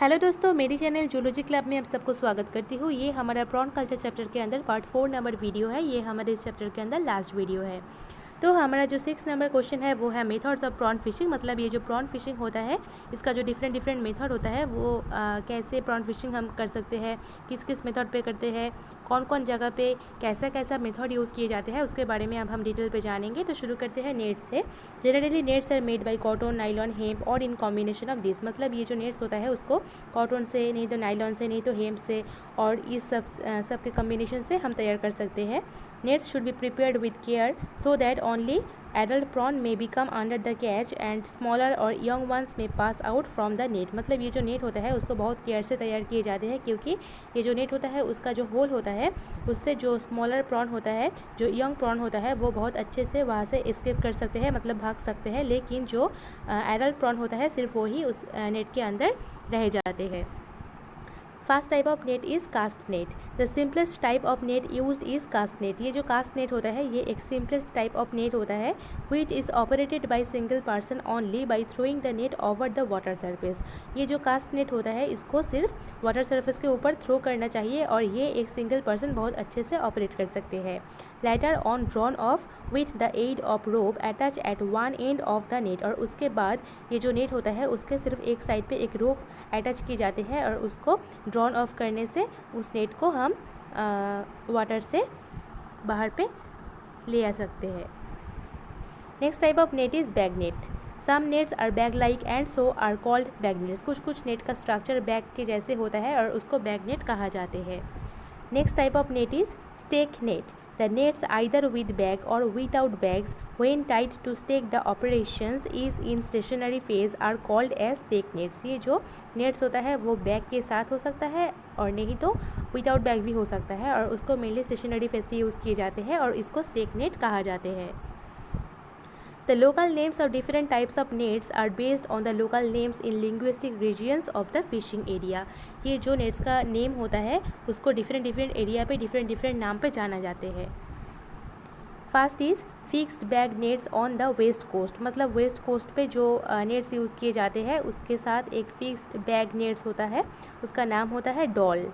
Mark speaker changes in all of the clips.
Speaker 1: Hello दोस्तों, मेरी channel zoology club में आप सबको स्वागत करती हूँ। ये हमारा प्रॉन कल्चर चैप्टर के अंदर पार्ट 4 नंबर वीडियो है। ये हमारे इस चैप्टर के अंदर लास्ट वीडियो है। तो हमारा जो 6 नंबर क्वेश्चन है वो है मेथड्स ऑफ प्रॉन फिशिंग। मतलब ये जो प्रॉन फिशिंग होता है इसका जो डिफरेंट मेथड होता है वो कैसे प्रॉन फिशिंग हम कर सकते हैं, किस किस मेथड पे करते हैं, कौन कौन जगह पे कैसा कैसा मेथड यूज़ किए जाते हैं, उसके बारे में अब हम डिटेल पे जानेंगे। तो शुरू करते हैं नेट्स से। Generally nets are made by cotton, nylon, hemp और इन कॉम्बिनेशन ऑफ दिस। मतलब ये जो नेट्स होता है उसको कॉटन से, नहीं तो नाइलॉन से, नहीं तो हेम्प से और इस सब के कॉम्बिनेशन से हम तैयार कर सकते हैं। Nets should be prepared with care so that only adult prawn may become under the catch and smaller or young ones may pass out from the net। मतलब ये जो नेट होता है उसको बहुत केयर से तैयार किए जाते हैं, क्योंकि ये जो नेट होता है उसका जो होल होता है उससे जो स्मॉलर प्रॉन होता है, जो यंग प्रॉन होता है, वो बहुत अच्छे से वहाँ से एस्केप कर सकते हैं, मतलब भाग सकते हैं। लेकिन जो एडल्ट प्रॉन होता है सिर्फ वही उस नेट के अंदर रह जाते हैं। First type of net is cast net. The simplest type of net used is cast net. ये जो कास्ट नेट होता है ये एक सिंपलेस्ट टाइप ऑफ नेट होता है which is operated by single person only by throwing the net over the water surface. ये जो कास्ट नेट होता है इसको सिर्फ वाटर सरफेस के ऊपर थ्रो करना चाहिए और ये एक सिंगल पर्सन बहुत अच्छे से ऑपरेट कर सकते हैं। Lighter on drawn off with the aid of rope attach at one end of the net. और उसके बाद ये जो नेट होता है उसके सिर्फ एक साइड पे एक रोप अटैच किए जाते हैं और उसको ड्रॉन ऑफ करने से उस नेट को हम वाटर से बाहर पे ले आ सकते हैं। Next type of net is bag net. Some nets are bag like and so are called bag nets. कुछ नेट का स्ट्रक्चर बैग के जैसे होता है और उसको बैग नेट कहा जाते हैं। Next type of net is stake net. The nets either with bag or without bags when tied to stake the operations is in stationary phase are called as stake nets। ये जो nets होता है वो bag के साथ हो सकता है और नहीं तो विदाउट बैग भी हो सकता है और उसको मेनली स्टेशनरी फेज पे यूज़ किए जाते हैं और इसको स्टेक नेट कहा जाते हैं। The local names of different types of nets are based on the local names in linguistic regions of the fishing area। ये जो नेट्स का नेम होता है उसको डिफरेंट एरिया पे डिफरेंट नाम पे जाना जाते हैं। First is fixed bag nets on the west coast. मतलब वेस्ट कोस्ट पे जो नेट्स यूज़ किए जाते हैं उसके साथ एक फिक्स्ड बैग नेट्स होता है, उसका नाम होता है doll.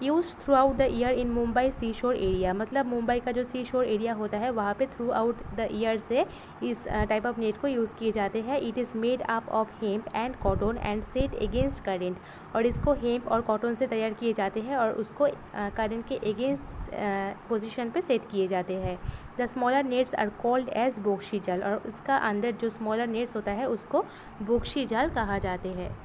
Speaker 1: Use throughout the year in Mumbai sea shore area. मतलब मुंबई का जो सी शोर एरिया होता है वहाँ पे थ्रू आउट द ईयर से इस टाइप ऑफ नेट को यूज़ किए जाते हैं। It is made up of hemp and cotton and set against current. और इसको हेम्प और कॉटन से तैयार किए जाते हैं और उसको करेंट के अगेंस्ट पोजिशन पे सेट किए जाते हैं। The smaller nets are called as bokshi jal. और इसका अंदर जो स्मॉलर नेट्स होता है उसको बोक्शी जाल कहा जाते हैं।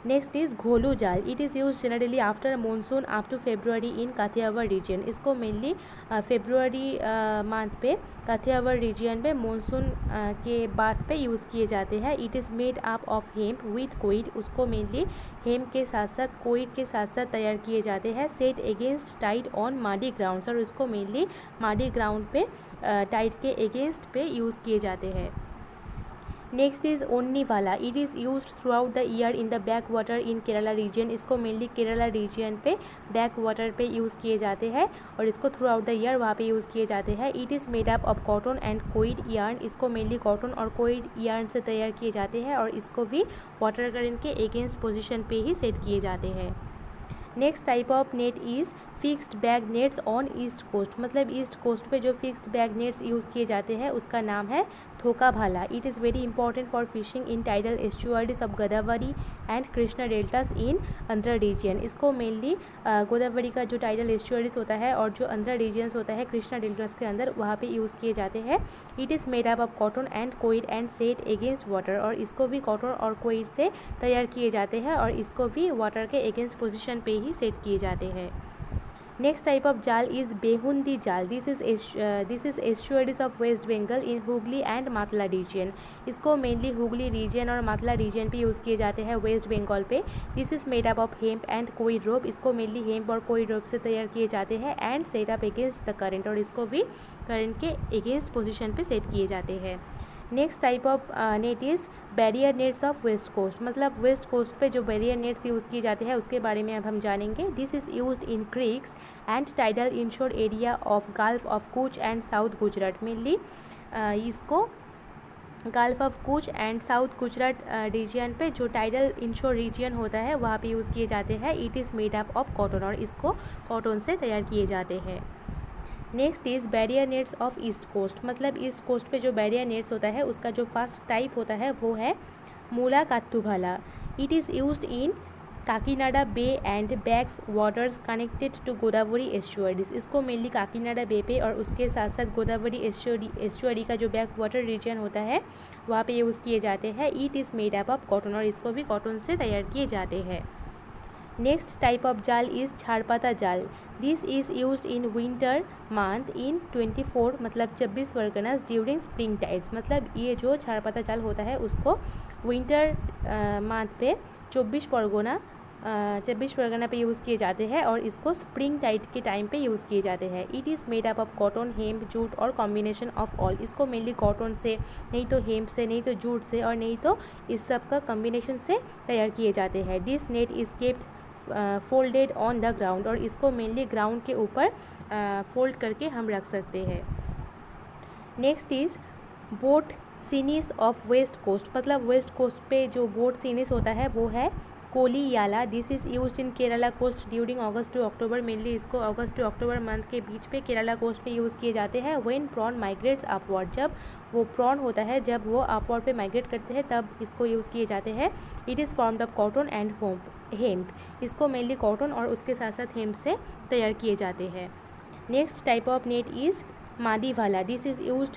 Speaker 1: Next is gholu jal. It is use generally after monsoon up to February in Kathiawar region. इसको मेनली फेब्रुआरी मंथ पे काथियावाड़ रीजन में मानसून के बाद पे यूज़ किए जाते हैं। It is made up of hemp with coir. उसको मेनली हेम्प के साथ साथ कोइड के साथ साथ तैयार किए जाते हैं। सेट अगेंस्ट टाइड ऑन माडी ग्राउंड्स। और उसको मेनली माडी ग्राउंड पे टाइड के अगेंस्ट पे यूज़ किए जाते हैं। नेक्स्ट इज़ ओन्नी वाला। It is use throughout the year in the back water in Kerala region. इसको मेनली केरला रीजन पे बैक वाटर पे यूज़ किए जाते हैं और इसको थ्रू आउट द ईयर वहाँ पे यूज़ किए जाते हैं। It is made up of cotton and coir yarn. इसको मेनली कॉटन और कोइड यार्न से तैयार किए जाते हैं और इसको भी वाटर करंट के अगेंस्ट पोजिशन पे ही सेट किए जाते हैं। Next type of net is fixed bag nets on east coast. मतलब ईस्ट कोस्ट पे जो फिक्स्ड बैग नेट्स यूज़ किए जाते हैं उसका नाम है thoka bhala. It is very important for fishing in tidal estuaries of Godavari and Krishna deltas in Andhra region. इसको मेनली गोदावरी का जो टाइडल एस्चुअरीज होता है और जो आंध्र रीजन्स होता है कृष्णा डेल्टास के अंदर वहाँ पे यूज़ किए जाते हैं। It is made up of cotton and coir and set against water. और इसको भी कॉटन और कोइड से तैयार किए जाते हैं और इसको भी वाटर के अगेंस्ट पोजिशन पे ही सेट किए जाते हैं। Next type of jal is behundi jal. This is estuaries of West Bengal in Hooghly and Matla region. इसको मेनली हुगली रीजन और मातला रीजन पे यूज़ किए जाते हैं वेस्ट बंगाल पे। This is made up of hemp and coir rope. इसको मेनली हेम्प और कोइड रोप से तैयार किए जाते हैं and set up against the current. और इसको भी करंट के अगेंस्ट पोजिशन पे सेट किए जाते हैं। Next type of net is barrier nets of west coast. मतलब वेस्ट कोस्ट पे जो बैरियर नेट्स यूज़ किए जाते हैं उसके बारे में अब हम जानेंगे। This is used in creeks and tidal inshore area of gulf of Kutch and south Gujarat. Mainly इसको gulf of Kutch and south Gujarat region पे जो टाइडल इंशोर रीजन होता है वहाँ पे यूज़ किए जाते हैं। It is made up of cotton, और इसको कॉटन से तैयार किए जाते हैं। Next is barrier nets of east coast, मतलब ईस्ट कोस्ट पे जो बैरियर नेट्स होता है उसका जो फर्स्ट टाइप होता है वो है mula kattubhala. It is used in Kakinada bay and backs waters connected to Godavari estuaries. इसको मेनली काकीनाडा बे पे और उसके साथ साथ गोदावरी एस्चुअरी का जो बैक वाटर रीजन होता है वहाँ पे यूज़ किए जाते हैं। It is made up of cotton, और इसको भी कॉटन से तैयार किए जाते हैं। Next type of jal is झाड़पाता जाल। This is used in winter month in 24 मतलब 26 परगनास ड्यूरिंग स्प्रिंग टाइड्स। मतलब ये जो झाड़पाता जाल होता है उसको विंटर मंथ पे 24 परगना पे यूज़ किए जाते हैं, और इसको स्प्रिंग टाइड के टाइम पे यूज़ किए जाते हैं। It is made up of cotton, hemp, jute और कॉम्बिनेशन ऑफ ऑल। इसको मेनली कॉटन से, नहीं तो हेम्प से, नहीं तो जूट से, और नहीं तो इस सब का कॉम्बिनेशन से तैयार किए जाते हैं। This net is kept folded on the ground, और इसको मेनली ग्राउंड के ऊपर फोल्ड करके हम रख सकते हैं। Next is boat seines of west coast, मतलब वेस्ट कोस्ट पे जो बोट सीनीस होता है वो है koliyala. This is used in Kerala coast during August to October. Mainly इसको अगस्त टू अक्टूबर मंथ के बीच पे केरला कोस्ट पे यूज़ किए जाते हैं। व्हेन प्रॉन माइग्रेट्स अपवर्ड, जब वो प्रॉन होता है जब वो अपवर्ड पे माइग्रेट करते हैं तब इसको यूज़ किए जाते हैं। It is formed of cotton and hemp. इसको मेनली कॉटन और उसके साथ साथ हेम्प से तैयार किए जाते हैं। Next type of net is मादीवाला। This is used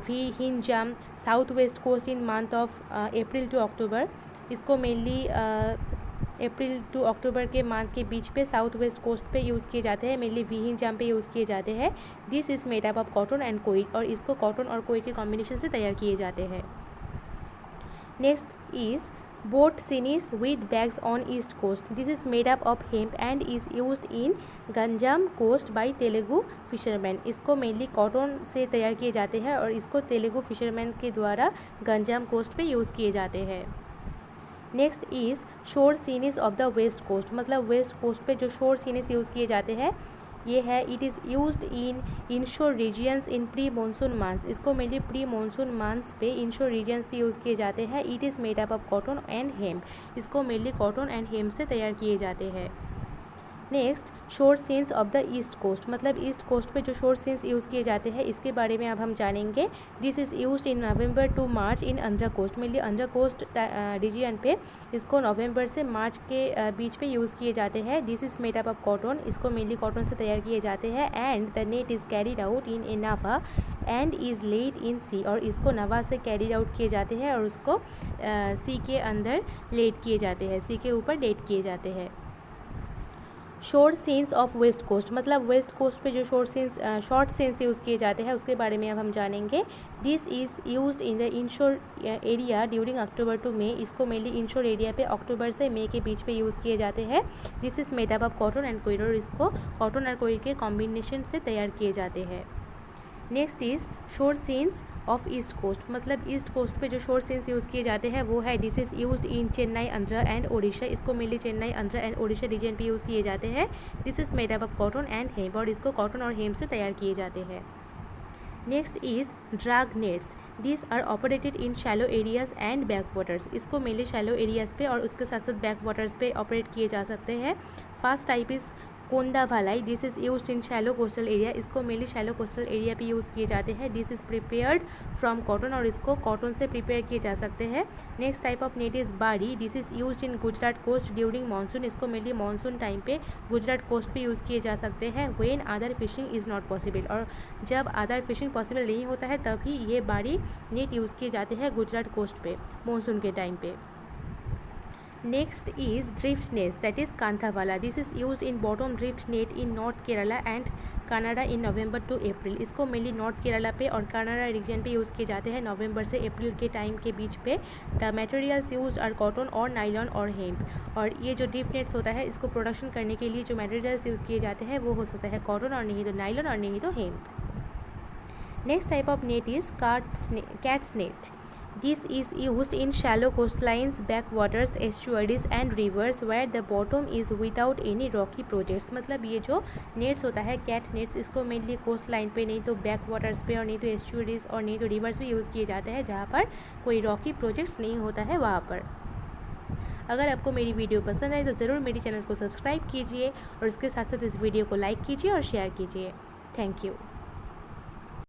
Speaker 1: Vizhinjam south west coast in month of April to October. इसको मेनली अप्रैल टू अक्टूबर के मंथ के बीच पे साउथ वेस्ट कोस्ट पे यूज़ किए जाते हैं। मेनली विहिंजाम पे यूज़ किए जाते हैं। This is made up of cotton and कोई, और इसको कॉटन और कोई के कॉम्बिनेशन से तैयार किए जाते हैं। Next is boat seines with bags on east coast. This is made up of hemp and is used in Ganjam coast by Telugu fisherman. इसको मेनली कॉटन से तैयार किए जाते हैं, और इसको तेलुगु फिशरमैन के द्वारा गंजाम कोस्ट पे यूज़ किए जाते हैं। नेक्स्ट इज़ शोर सीनीस ऑफ द वेस्ट कोस्ट, मतलब वेस्ट कोस्ट पे जो शोर सीनीस यूज़ किए जाते हैं ये है। It is used in inshore regions in pre monsoon months. इसको मेनली प्री मानसून मंथ्स पे इनशोर रीजियंस पे यूज़ किए जाते हैं। It is made up of cotton and hemp. इसको मेनली कॉटन एंड हेम्प से तैयार किए जाते हैं। Next shore seines of the east coast, मतलब ईस्ट कोस्ट पे जो शोर सीन्स यूज़ किए जाते हैं इसके बारे में अब हम जानेंगे। This is used in November to March in Andhra coast. Mainly Andhra coast region पे इसको नवंबर से मार्च के बीच पे यूज़ किए जाते हैं। This is made up of cotton. इसको मेनली कॉटन से तैयार किए जाते हैं। And the net is carried out in a नावा and is laid in sea, और इसको नवा से कैरीड आउट किए जाते हैं और उसको सी के अंदर लेड किए जाते हैं, सी के ऊपर लेड किए जाते हैं। शोर सीन्स ऑफ वेस्ट कोस्ट, मतलब वेस्ट कोस्ट पे जो शॉर्ट सीन्स यूज़ किए जाते हैं उसके बारे में अब हम जानेंगे। This is used in the inshore area during October to May. इसको मेनली इनशोर एरिया पे अक्टूबर से मई के बीच पे यूज़ किए जाते हैं। This is made up of cotton and coir, और इसको कॉटन और कोयर के कॉम्बिनेशन से तैयार किए जाते हैं। नेक्स्ट इज़ शोर सीन्स ऑफ ईस्ट कोस्ट, मतलब ईस्ट कोस्ट पे जो शोर सीन्स यूज़ किए जाते हैं वो है। This is used in Chennai, Andhra and Odisha. इसको mainly Chennai, Andhra and Odisha region पे यूज़ किए जाते हैं। This is made up of cotton and hemp, और इसको कॉटन और हेम्प से तैयार किए जाते हैं। Next is drag nets. This are operated in shallow areas and back waters. इसको मेनली शैलो एरियाज़ पे और उसके साथ साथ बैक वाटर्स पे ऑपरेट किए जा सकते हैं। फर्स्ट टाइप इज़ कोंदाभालाई। This is used in shallow coastal area. इसको मेनली शैलो कोस्टल एरिया पे यूज़ किए जाते हैं। This is prepared from cotton, और इसको कॉटन से प्रिपेयर किए जा सकते हैं। Next type of net is बाड़ी। This is used in Gujarat coast during monsoon. इसको मेनली मानसून टाइम पे गुजरात कोस्ट पे यूज़ किए जा सकते हैं। When other fishing is not possible, और जब अदर फिशिंग पॉसिबल नहीं होता है तभी ये बाड़ी नेट यूज़ किए जाते हैं गुजरात कोस्ट पे मानसून के टाइम पे। Next is drift nets, that is Kanthavala. This is used in bottom drift net in North Kerala and Kannada in November to April. इसको मेनली नॉर्थ केरला पे और कनाडा रीजन पे यूज़ किए जाते हैं नवंबर से अप्रैल के टाइम के बीच पे। The materials use are cotton और नाइलॉन और हेम्प। और ये जो ड्रिफ्ट नेट्स होता है इसको प्रोडक्शन करने के लिए जो मटेरियल्स यूज़ किए जाते हैं वो हो सकता है कॉटन और नहीं तो नाइलॉन और नहीं तो hemp. Next type of net is cats net. This is used in shallow coastlines, backwaters, estuaries and rivers where the bottom is without any rocky projects। मतलब ये जो नेट्स होता है कैट नेट्स, इसको मेनली कोस्ट लाइन पे, नहीं तो back waters पे, और नहीं तो एस्चुअरीज और नहीं तो रिवर्स पे यूज़ किए जाते हैं जहाँ पर कोई रॉकी प्रोजेक्ट्स नहीं होता है वहाँ पर। अगर आपको मेरी वीडियो पसंद आए तो ज़रूर मेरे चैनल को सब्सक्राइब कीजिए और उसके साथ साथ इस वीडियो को लाइक कीजिए और शेयर कीजिए। Thank you.